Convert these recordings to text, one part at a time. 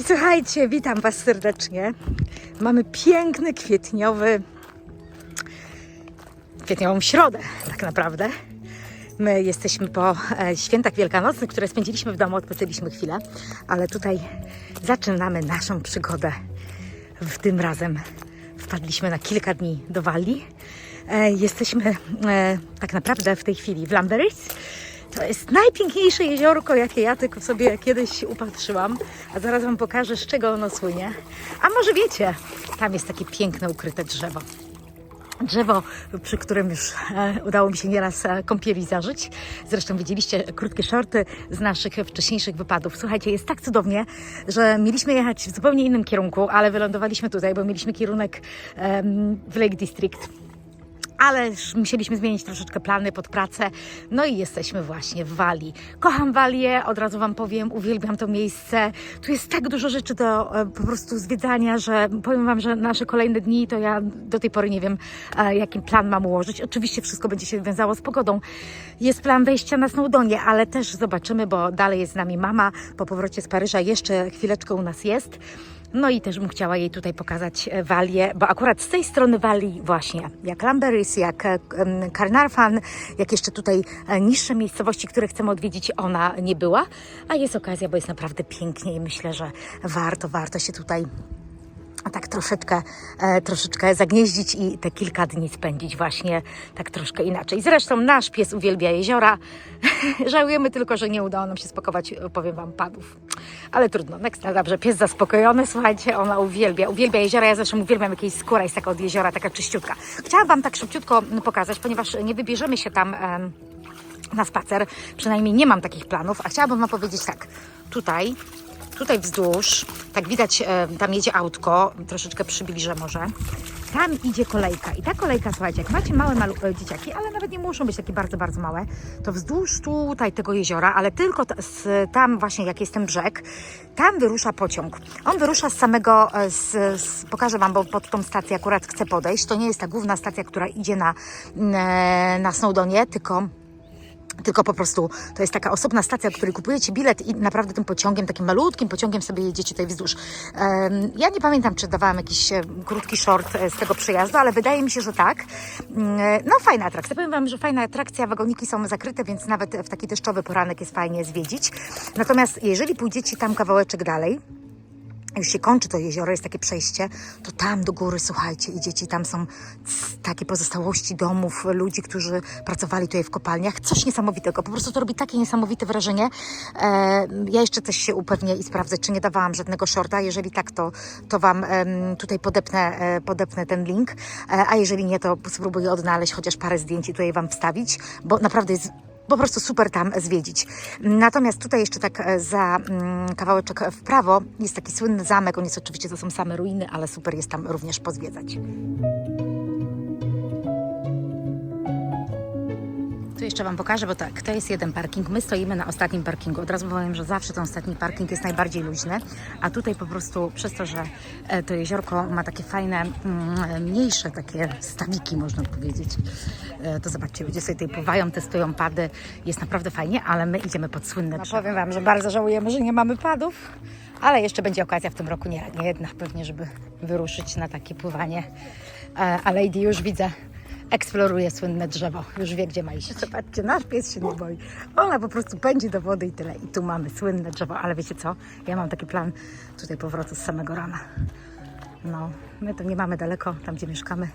I słuchajcie, witam Was serdecznie. Mamy piękny kwietniową środę tak naprawdę. My jesteśmy po świętach wielkanocnych, które spędziliśmy w domu, odpoczęliśmy chwilę, ale tutaj zaczynamy naszą przygodę. Tym razem wpadliśmy na kilka dni do Walii. Jesteśmy tak naprawdę w tej chwili w Llanberis. To jest najpiękniejsze jeziorko, jakie ja tylko sobie kiedyś upatrzyłam. A zaraz Wam pokażę, z czego ono słynie. A może wiecie, tam jest takie piękne, ukryte drzewo. Drzewo, przy którym już udało mi się nieraz kąpieli zażyć. Zresztą widzieliście krótkie shorty z naszych wcześniejszych wypadów. Słuchajcie, jest tak cudownie, że mieliśmy jechać w zupełnie innym kierunku, ale wylądowaliśmy tutaj, bo mieliśmy kierunek w Lake District. Ale musieliśmy zmienić troszeczkę plany pod pracę. No i jesteśmy właśnie w Walii. Kocham Walię, od razu Wam powiem, uwielbiam to miejsce. Tu jest tak dużo rzeczy do po prostu zwiedzania, że powiem Wam, że nasze kolejne dni to ja do tej pory nie wiem, jaki plan mam ułożyć. Oczywiście wszystko będzie się wiązało z pogodą. Jest plan wejścia na Snowdonie, ale też zobaczymy, bo dalej jest z nami mama. Po powrocie z Paryża jeszcze chwileczkę u nas jest. No i też bym chciała jej tutaj pokazać Walię, bo akurat z tej strony Walii właśnie, jak Llanberis, jak Caernarfon, jak jeszcze tutaj niższe miejscowości, które chcemy odwiedzić, ona nie była, a jest okazja, bo jest naprawdę pięknie i myślę, że warto się tutaj tak troszeczkę zagnieździć i te kilka dni spędzić właśnie tak troszkę inaczej. Zresztą nasz pies uwielbia jeziora. Żałujemy tylko, że nie udało nam się spakować, powiem Wam, padów. Ale trudno, no dobrze, pies zaspokojony, słuchajcie, ona uwielbia jeziora. Ja zresztą uwielbiam, jakieś skóra jest taka od jeziora, taka czyściutka. Chciałam Wam tak szybciutko pokazać, ponieważ nie wybierzemy się tam na spacer, przynajmniej nie mam takich planów, a chciałabym Wam powiedzieć tak, tutaj wzdłuż, tak widać, tam jedzie autko, troszeczkę przybliżę może. Tam idzie kolejka i ta kolejka, słuchajcie, jak macie małe dzieciaki, ale nawet nie muszą być takie bardzo, bardzo małe, to wzdłuż tutaj tego jeziora, ale tylko tam właśnie, jak jest ten brzeg, tam wyrusza pociąg. On wyrusza z samego, pokażę Wam, bo pod tą stację akurat chcę podejść. To nie jest ta główna stacja, która idzie na Snowdonie, tylko po prostu to jest taka osobna stacja, w której kupujecie bilet i naprawdę tym pociągiem, takim malutkim pociągiem sobie jedziecie tutaj wzdłuż. Ja nie pamiętam, czy dawałam jakiś krótki short z tego przejazdu, ale wydaje mi się, że tak. No fajna atrakcja. Powiem Wam, że fajna atrakcja, wagoniki są zakryte, więc nawet w taki deszczowy poranek jest fajnie zwiedzić. Natomiast jeżeli pójdziecie tam kawałeczek dalej, już się kończy to jezioro, jest takie przejście, to tam do góry, słuchajcie, idziecie, tam są takie pozostałości domów, ludzi, którzy pracowali tutaj w kopalniach. Coś niesamowitego, po prostu to robi takie niesamowite wrażenie. Ja jeszcze też się upewnię i sprawdzę, czy nie dawałam żadnego shorta. Jeżeli tak, to Wam tutaj podepnę ten link, a jeżeli nie, to spróbuję odnaleźć chociaż parę zdjęć i tutaj Wam wstawić, bo naprawdę jest po prostu super tam zwiedzić. Natomiast tutaj jeszcze tak za kawałeczek w prawo jest taki słynny zamek. On jest oczywiście, to są same ruiny, ale super jest tam również pozwiedzać. Tu jeszcze Wam pokażę, bo tak, to jest jeden parking. My stoimy na ostatnim parkingu. Od razu powiem, że zawsze ten ostatni parking jest najbardziej luźny, a tutaj po prostu przez to, że to jeziorko ma takie fajne, mniejsze takie stawiki, można powiedzieć, to zobaczcie, ludzie sobie tutaj pływają, testują pady. Jest naprawdę fajnie, ale my idziemy pod słynne drzewo. Powiem Wam, że bardzo żałujemy, że nie mamy padów, ale jeszcze będzie okazja w tym roku, nie jedna pewnie, żeby wyruszyć na takie pływanie. A Lady już widzę, eksploruje słynne drzewo. Już wie, gdzie ma iść. Zobaczcie, nasz pies się nie boi. Ona po prostu pędzi do wody i tyle. I tu mamy słynne drzewo. Ale wiecie co? Ja mam taki plan tutaj powrotu z samego rana. No, my to nie mamy daleko, tam gdzie mieszkamy.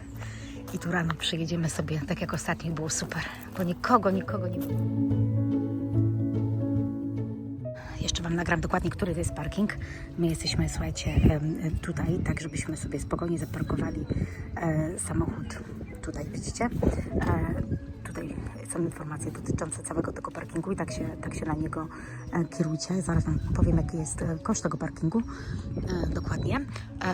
I tu rano przyjedziemy sobie, tak jak ostatnio było super. Bo nikogo nie było. Jeszcze Wam nagram dokładnie, który to jest parking. My jesteśmy, słuchajcie, tutaj, tak żebyśmy sobie spokojnie zaparkowali samochód. Tutaj, widzicie? Tutaj są informacje dotyczące całego tego parkingu i tak się na niego kierujcie. Zaraz Wam powiem, jaki jest koszt tego parkingu dokładnie.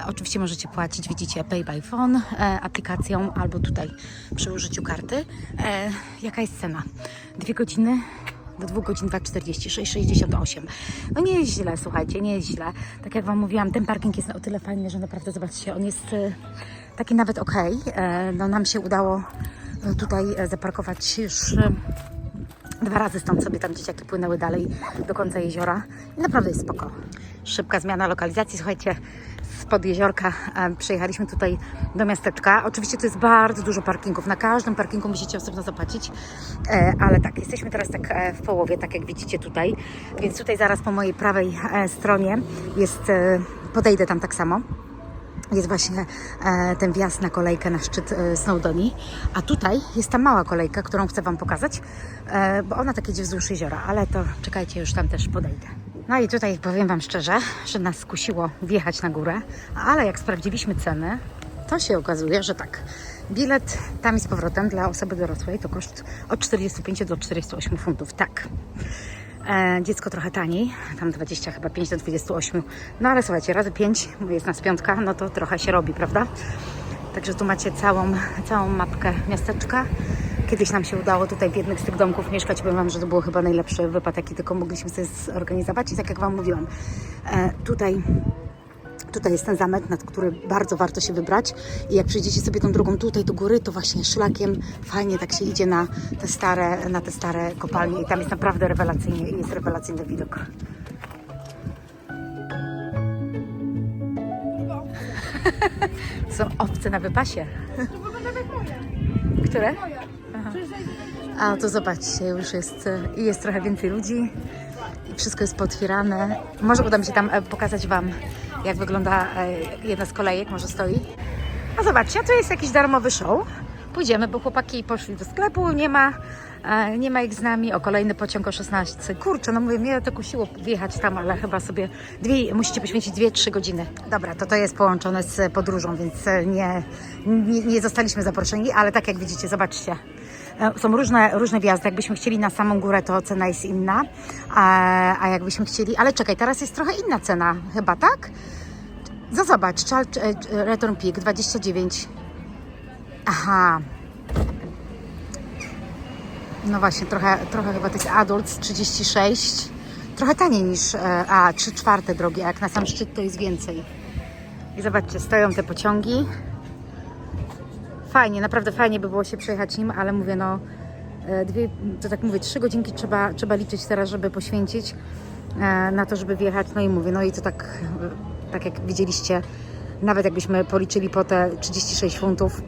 Oczywiście możecie płacić, widzicie, Pay by Phone aplikacją albo tutaj przy użyciu karty. Jaka jest cena? 2 godziny? Do 2 godzin 2,40, 6,68. No nie jest źle, słuchajcie, nie jest źle. Tak jak Wam mówiłam, ten parking jest o tyle fajny, że naprawdę, zobaczcie, on jest taki nawet okej. No nam się udało tutaj zaparkować już 2 razy stąd sobie tam dzieciaki płynęły dalej do końca jeziora i naprawdę jest spoko. Szybka zmiana lokalizacji, słuchajcie, spod jeziorka przyjechaliśmy tutaj do miasteczka. Oczywiście tu jest bardzo dużo parkingów, na każdym parkingu musicie osobno zapłacić, ale tak, jesteśmy teraz tak w połowie, tak jak widzicie tutaj, więc tutaj zaraz po mojej prawej stronie jest, podejdę tam tak samo. Jest właśnie ten wjazd na kolejkę na szczyt Snowdonii, a tutaj jest ta mała kolejka, którą chcę Wam pokazać, bo ona tak idzie wzdłuż jeziora, ale to czekajcie, już tam też podejdę. No i tutaj powiem Wam szczerze, że nas skusiło wjechać na górę, ale jak sprawdziliśmy ceny, to się okazuje, że tak, bilet tam i z powrotem dla osoby dorosłej to koszt od 45 do 48 funtów, tak. Dziecko trochę taniej, tam 20 chyba 5 do 28, no ale słuchajcie, razy 5, bo jest nas 5, no to trochę się robi, prawda? Także tu macie całą mapkę miasteczka. Kiedyś nam się udało tutaj w jednym z tych domków mieszkać, powiem Wam, że to było chyba najlepszy wypad, jaki tylko mogliśmy sobie zorganizować i tak jak Wam mówiłam, tutaj jest ten zamek, nad który bardzo warto się wybrać i jak przejdziecie sobie tą drugą tutaj do góry, to właśnie szlakiem fajnie tak się idzie na te stare kopalnie i tam jest naprawdę rewelacyjnie, jest rewelacyjny widok. Są owce na wypasie. Które? Aha. A to zobaczcie, już jest trochę więcej ludzi i wszystko jest pootwierane. Może uda mi się tam pokazać Wam, jak wygląda jedna z kolejek, może stoi. A zobaczcie, tu jest jakiś darmowy show. Pójdziemy, bo chłopaki poszli do sklepu, nie ma ich z nami. O, kolejny pociąg o 16. Kurczę, no mówię, mnie to kusiło wjechać tam, ale chyba sobie musicie poświęcić 2-3 godziny. Dobra, to jest połączone z podróżą, więc nie zostaliśmy zaproszeni, ale tak jak widzicie, zobaczcie. Są różne wjazdy. Jakbyśmy chcieli na samą górę, to cena jest inna. A jakbyśmy chcieli... Ale czekaj, teraz jest trochę inna cena chyba, tak? Zobacz, Return Peak 29. Aha. No właśnie, trochę chyba tych Adults 36. Trochę taniej niż 3/4 drogi, a jak na sam szczyt to jest więcej. I zobaczcie, stoją te pociągi. Fajnie, naprawdę fajnie by było się przejechać nim, ale mówię, no to tak mówię, 3 godzinki trzeba liczyć teraz, żeby poświęcić na to, żeby wjechać. No i mówię, no i to tak jak widzieliście, nawet jakbyśmy policzyli po te 36 funtów,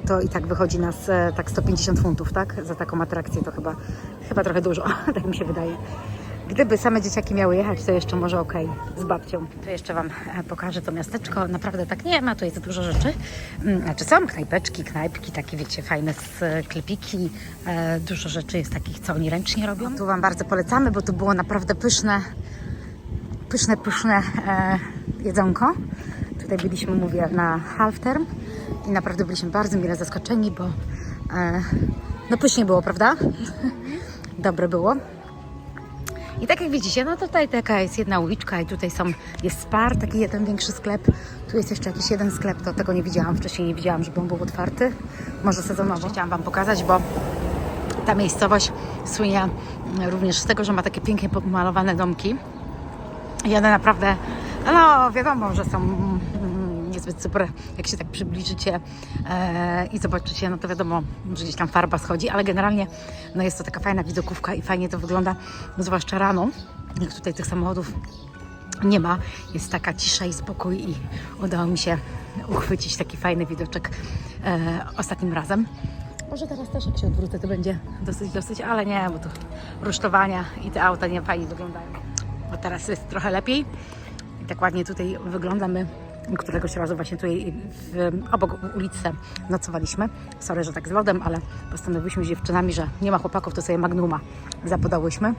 to i tak wychodzi nas tak 150 funtów, tak? Za taką atrakcję to chyba trochę dużo, tak mi się wydaje. Gdyby same dzieciaki miały jechać, to jeszcze może okej, z babcią. To jeszcze Wam pokażę to miasteczko. Naprawdę tak nie ma, tu jest dużo rzeczy. Znaczy są knajpki, takie wiecie, fajne sklepiki. Dużo rzeczy jest takich, co oni ręcznie robią. Tu Wam bardzo polecamy, bo tu było naprawdę pyszne jedzonko. Tutaj byliśmy, mówię, na half term i naprawdę byliśmy bardzo mile zaskoczeni, bo no pysznie było, prawda? Dobre było. I tak jak widzicie, no tutaj taka jest jedna uliczka i tutaj jest Spar, taki jeden większy sklep. Tu jest jeszcze jakiś jeden sklep, to tego nie widziałam, wcześniej nie widziałam, żeby on był otwarty. Może sezonowo. Chciałam Wam pokazać, bo ta miejscowość słynie również z tego, że ma takie pięknie pomalowane domki. I one naprawdę, no wiadomo, że są niezbyt super, jak się tak przybliżycie i zobaczycie, no to wiadomo, że gdzieś tam farba schodzi, ale generalnie no jest to taka fajna widokówka i fajnie to wygląda, zwłaszcza rano, jak tutaj tych samochodów nie ma, jest taka cisza i spokój i udało mi się uchwycić taki fajny widoczek ostatnim razem. Może teraz też jak się odwrócę, to będzie dosyć, ale nie, bo to rusztowania i te auta nie fajnie wyglądają. Bo teraz jest trochę lepiej i tak ładnie tutaj wyglądamy. Któregoś razu właśnie tutaj obok ulicy nocowaliśmy. Sorry, że tak z lodem, ale postanowiłyśmy z dziewczynami, że nie ma chłopaków, to sobie Magnuma zapodałyśmy.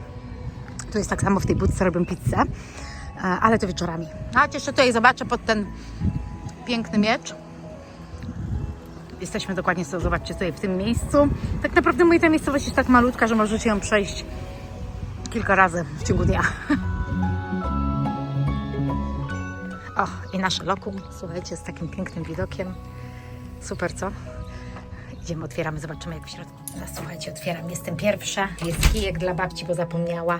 Tu jest tak samo w tej budce, robią pizzę, ale to wieczorami. A jeszcze tutaj zobaczę pod ten piękny miecz. Jesteśmy dokładnie, zobaczcie, tutaj w tym miejscu. Tak naprawdę moja ta miejscowość jest tak malutka, że możecie ją przejść kilka razy w ciągu dnia. O, i nasze lokum, słuchajcie, z takim pięknym widokiem. Super, co? Idziemy, otwieramy, zobaczymy jak w środku. Słuchajcie, otwieram, jestem pierwsza. Jest kijek dla babci, bo zapomniała.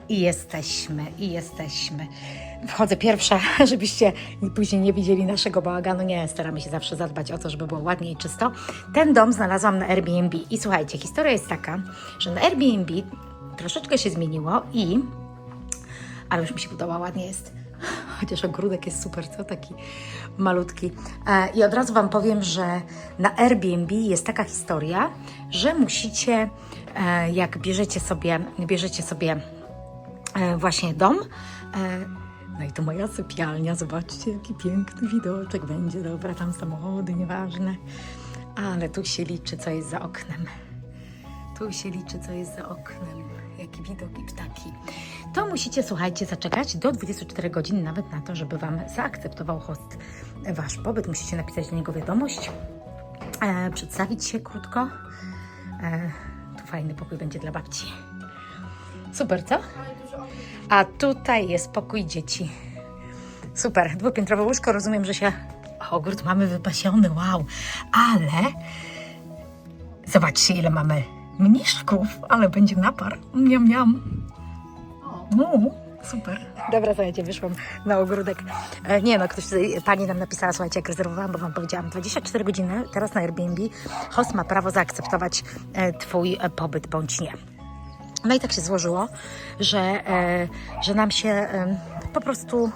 I jesteśmy. Wchodzę pierwsza, żebyście później nie widzieli naszego bałaganu. Nie, staramy się zawsze zadbać o to, żeby było ładnie i czysto. Ten dom znalazłam na Airbnb. I słuchajcie, historia jest taka, że na Airbnb troszeczkę się zmieniło ale już mi się podoba, ładnie jest. Chociaż ogródek jest super, co? Taki malutki. I od razu Wam powiem, że na Airbnb jest taka historia, że musicie, jak bierzecie sobie właśnie dom, no i to moja sypialnia, zobaczcie, jaki piękny widoczek będzie, dobra, tam samochody, nieważne, ale tu się liczy, co jest za oknem. Jaki widok i ptaki. To musicie, słuchajcie, zaczekać do 24 godzin nawet na to, żeby Wam zaakceptował host Wasz pobyt. Musicie napisać do niego wiadomość, przedstawić się krótko. Tu fajny pokój będzie dla babci. Super, co? A tutaj jest pokój dzieci. Super, dwupiętrowe łóżko, rozumiem, że się... Ogród mamy wypasiony, wow. Ale zobaczcie, ile mamy mniszków, ale będzie napar. Miam, miam. No, super. Dobra, słuchajcie, wyszłam na ogródek. Nie no, pani nam napisała, słuchajcie, jak rezerwowałam, bo Wam powiedziałam, 24 godziny, teraz na Airbnb, host ma prawo zaakceptować Twój pobyt bądź nie. No i tak się złożyło, że nam się po prostu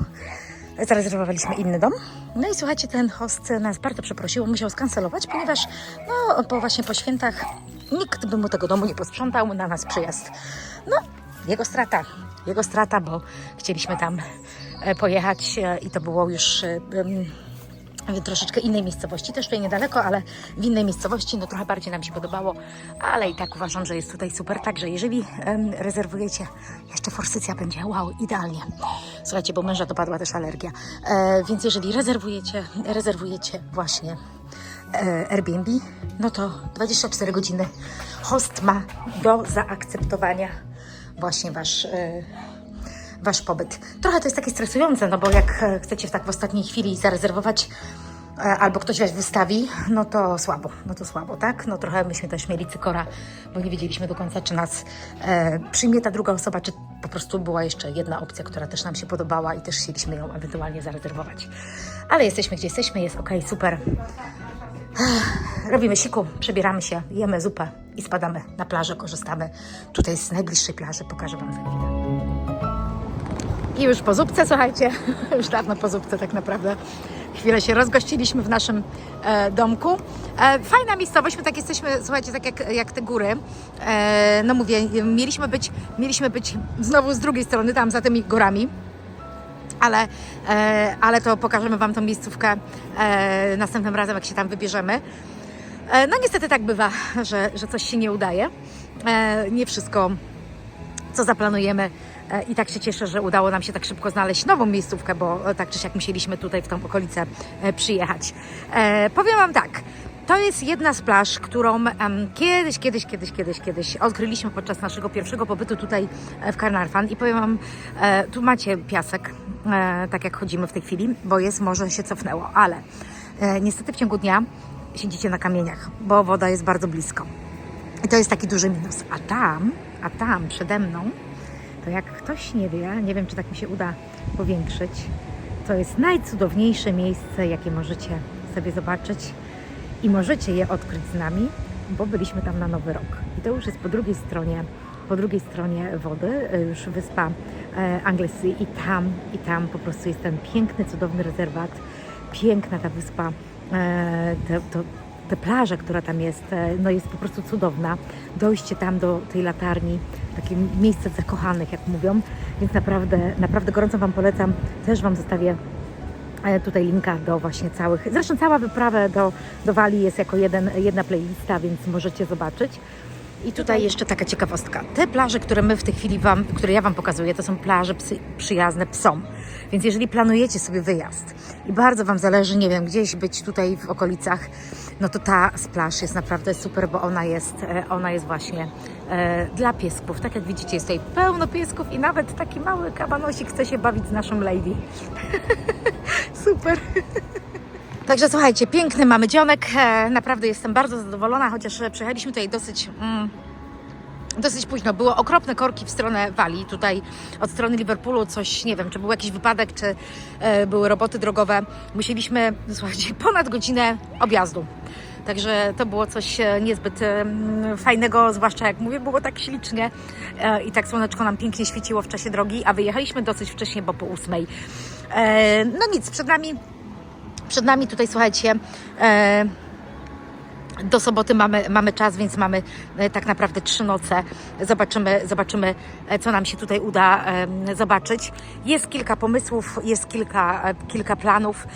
zarezerwowaliśmy inny dom. No i słuchajcie, ten host nas bardzo przeprosił, musiał skancelować, ponieważ no, właśnie po świętach nikt by mu tego domu nie posprzątał, na nas przyjazd. No, jego strata, bo chcieliśmy tam pojechać i to było już w troszeczkę innej miejscowości, też tutaj niedaleko, ale w innej miejscowości, no trochę bardziej nam się podobało, ale i tak uważam, że jest tutaj super. Także jeżeli rezerwujecie, jeszcze forsycja będzie, wow, idealnie. Słuchajcie, bo męża dopadła też alergia, więc jeżeli rezerwujecie właśnie Airbnb, no to 24 godziny host ma do zaakceptowania właśnie Wasz pobyt. Trochę to jest takie stresujące, no bo jak chcecie tak w ostatniej chwili zarezerwować albo ktoś Was wystawi, no to słabo, tak? No trochę myśmy też mieli cykora, bo nie wiedzieliśmy do końca, czy nas przyjmie ta druga osoba, czy po prostu była jeszcze jedna opcja, która też nam się podobała i też chcieliśmy ją ewentualnie zarezerwować. Ale jesteśmy gdzie jesteśmy, jest ok, super. Robimy siku, przebieramy się, jemy zupę i spadamy na plażę, korzystamy tutaj z najbliższej plaży, pokażę Wam za chwilę. I już po zupce, słuchajcie, już dawno po zupce tak naprawdę. Chwilę się rozgościliśmy w naszym domku. Fajna miejscowość, my tak jesteśmy, słuchajcie, tak jak te góry. No mówię, mieliśmy być znowu z drugiej strony, tam za tymi górami. Ale to pokażemy Wam tą miejscówkę następnym razem, jak się tam wybierzemy. No niestety tak bywa, że coś się nie udaje. Nie wszystko, co zaplanujemy. I tak się cieszę, że udało nam się tak szybko znaleźć nową miejscówkę, bo tak czy siak musieliśmy tutaj w tą okolicę przyjechać. Powiem Wam tak, to jest jedna z plaż, którą kiedyś odkryliśmy podczas naszego pierwszego pobytu tutaj w Caernarfon i powiem Wam, tu macie piasek, tak jak chodzimy w tej chwili, bo morze się cofnęło, ale niestety w ciągu dnia siedzicie na kamieniach, bo woda jest bardzo blisko. I to jest taki duży minus. A tam przede mną, to jak ktoś nie wie, nie wiem, czy tak mi się uda powiększyć, to jest najcudowniejsze miejsce, jakie możecie sobie zobaczyć i możecie je odkryć z nami, bo byliśmy tam na Nowy Rok. I to już jest po drugiej stronie wody, już wyspa Anglesey i tam po prostu jest ten piękny, cudowny rezerwat, piękna ta wyspa, ta plaża, która tam jest, no jest po prostu cudowna. Dojście tam do tej latarni, takie miejsce zakochanych, jak mówią, więc naprawdę gorąco Wam polecam. Też Wam zostawię tutaj linka do właśnie zresztą cała wyprawa do Walii jest jako jedna playlista, więc możecie zobaczyć. I tutaj jeszcze taka ciekawostka. Te plaże, które my w tej chwili które ja Wam pokazuję, to są plaże przyjazne psom. Więc jeżeli planujecie sobie wyjazd i bardzo Wam zależy, nie wiem, gdzieś być tutaj w okolicach, no to ta z plaż jest naprawdę super, bo ona jest właśnie dla piesków. Tak jak widzicie, jest tutaj pełno piesków i nawet taki mały kabanosik chce się bawić z naszą lady. Super. Także słuchajcie, piękny mamy dzionek, naprawdę jestem bardzo zadowolona, chociaż przyjechaliśmy tutaj dosyć dosyć późno. Było okropne korki w stronę Walii, tutaj od strony Liverpoolu, coś, nie wiem, czy był jakiś wypadek, czy były roboty drogowe. Musieliśmy, słuchajcie, ponad godzinę objazdu. Także to było coś niezbyt fajnego, zwłaszcza jak mówię, było tak ślicznie i tak słoneczko nam pięknie świeciło w czasie drogi, a wyjechaliśmy dosyć wcześnie, bo po 8. No nic, przed nami tutaj, słuchajcie, do soboty mamy czas, więc mamy tak naprawdę 3 noce. Zobaczymy, co nam się tutaj uda zobaczyć. Jest kilka pomysłów, jest kilka planów,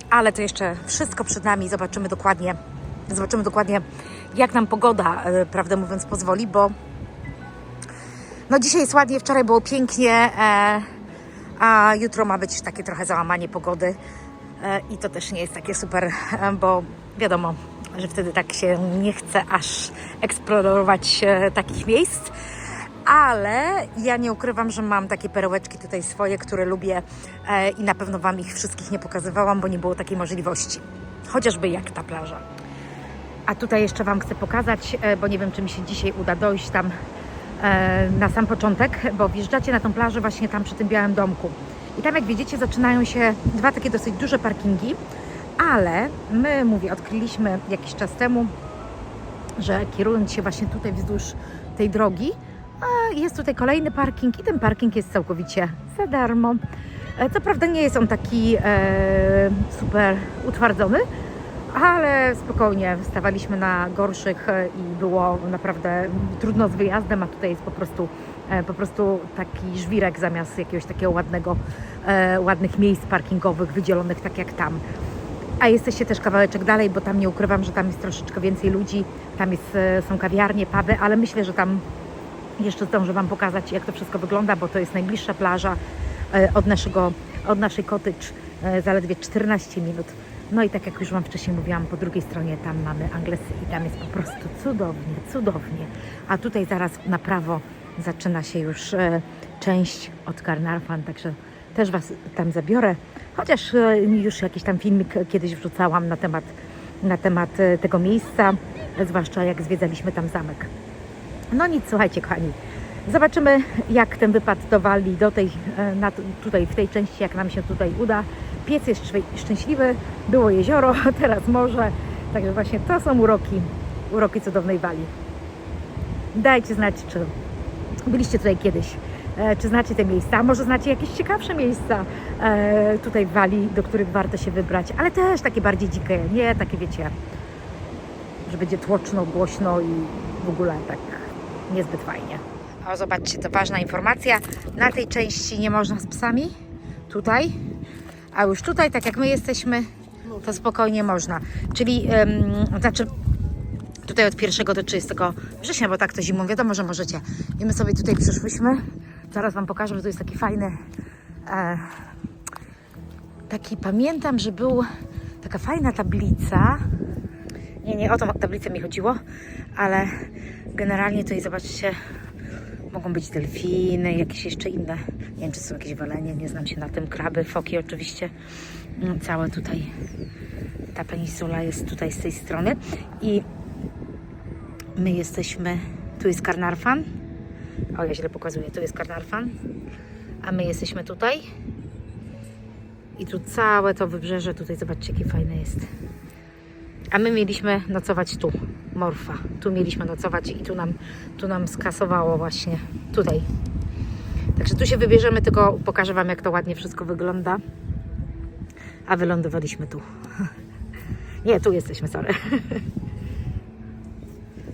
ale to jeszcze wszystko przed nami. Zobaczymy dokładnie, jak nam pogoda, prawdę mówiąc, pozwoli, bo no dzisiaj jest ładnie, wczoraj było pięknie, a jutro ma być takie trochę załamanie pogody i to też nie jest takie super, bo wiadomo, że wtedy tak się nie chce aż eksplorować takich miejsc, ale ja nie ukrywam, że mam takie perełeczki tutaj swoje, które lubię i na pewno Wam ich wszystkich nie pokazywałam, bo nie było takiej możliwości, chociażby jak ta plaża. A tutaj jeszcze Wam chcę pokazać, bo nie wiem, czy mi się dzisiaj uda dojść tam na sam początek, bo wjeżdżacie na tą plażę właśnie tam przy tym białym domku. I tam, jak widzicie, zaczynają się 2 takie dosyć duże parkingi, ale my, odkryliśmy jakiś czas temu, że kierując się właśnie tutaj wzdłuż tej drogi, jest tutaj kolejny parking i ten parking jest całkowicie za darmo. Co prawda nie jest on taki super utwardzony, ale spokojnie, wstawaliśmy na gorszych i było naprawdę trudno z wyjazdem, a tutaj jest po prostu taki żwirek zamiast jakiegoś takiego ładnych miejsc parkingowych wydzielonych tak jak tam. A jesteście też kawałeczek dalej, bo tam nie ukrywam, że tam jest troszeczkę więcej ludzi, tam są kawiarnie, puby, ale myślę, że tam jeszcze zdążę Wam pokazać, jak to wszystko wygląda, bo to jest najbliższa plaża od naszej cottage, zaledwie 14 minut. No i tak jak już Wam wcześniej mówiłam, po drugiej stronie tam mamy Anglesy i tam jest po prostu cudownie. A tutaj zaraz na prawo zaczyna się już część od Caernarfon, także też Was tam zabiorę. Chociaż już jakiś tam filmik kiedyś wrzucałam na temat tego miejsca, zwłaszcza jak zwiedzaliśmy tam zamek. No nic, słuchajcie kochani, zobaczymy jak ten wypad do Walii, tutaj w tej części, jak nam się tutaj uda. Pies jest szczęśliwy, było jezioro, teraz morze, także właśnie to są uroki cudownej Walii. Dajcie znać, czy byliście tutaj kiedyś, czy znacie te miejsca, a może znacie jakieś ciekawsze miejsca tutaj w Walii, do których warto się wybrać, ale też takie bardziej dzikie, nie takie wiecie, że będzie tłoczno, głośno i w ogóle tak niezbyt fajnie. O, zobaczcie, to ważna informacja, na tej części nie można z psami, tutaj, a już tutaj, tak jak my jesteśmy, to spokojnie można, czyli znaczy tutaj od 1 do 30 września, bo tak to zimą, wiadomo, że możecie. I my sobie tutaj przyszłyśmy. Zaraz Wam pokażę, że to jest taki fajny, pamiętam, że taka fajna tablica. Nie o tą tablicę mi chodziło, ale generalnie tutaj zobaczcie, mogą być delfiny, jakieś jeszcze inne, nie wiem, czy są jakieś walenie, nie znam się na tym, kraby, foki oczywiście. Cała tutaj ta peninsula jest tutaj z tej strony i my jesteśmy, tu jest Caernarfon, o ja źle pokazuję, tu jest Caernarfon, a my jesteśmy tutaj i tu całe to wybrzeże, tutaj zobaczcie jakie fajne jest, a my mieliśmy nocować tu, Morfa, tu mieliśmy nocować i tu nam skasowało właśnie, tutaj, także tu się wybierzemy, tylko pokażę Wam jak to ładnie wszystko wygląda, a wylądowaliśmy tu, nie, tu jesteśmy, sorry.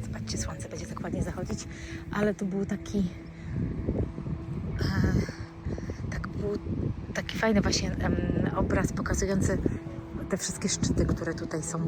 Zobaczcie, słońce będzie tak ładnie zachodzić, ale to był taki fajny właśnie obraz pokazujący te wszystkie szczyty, które tutaj są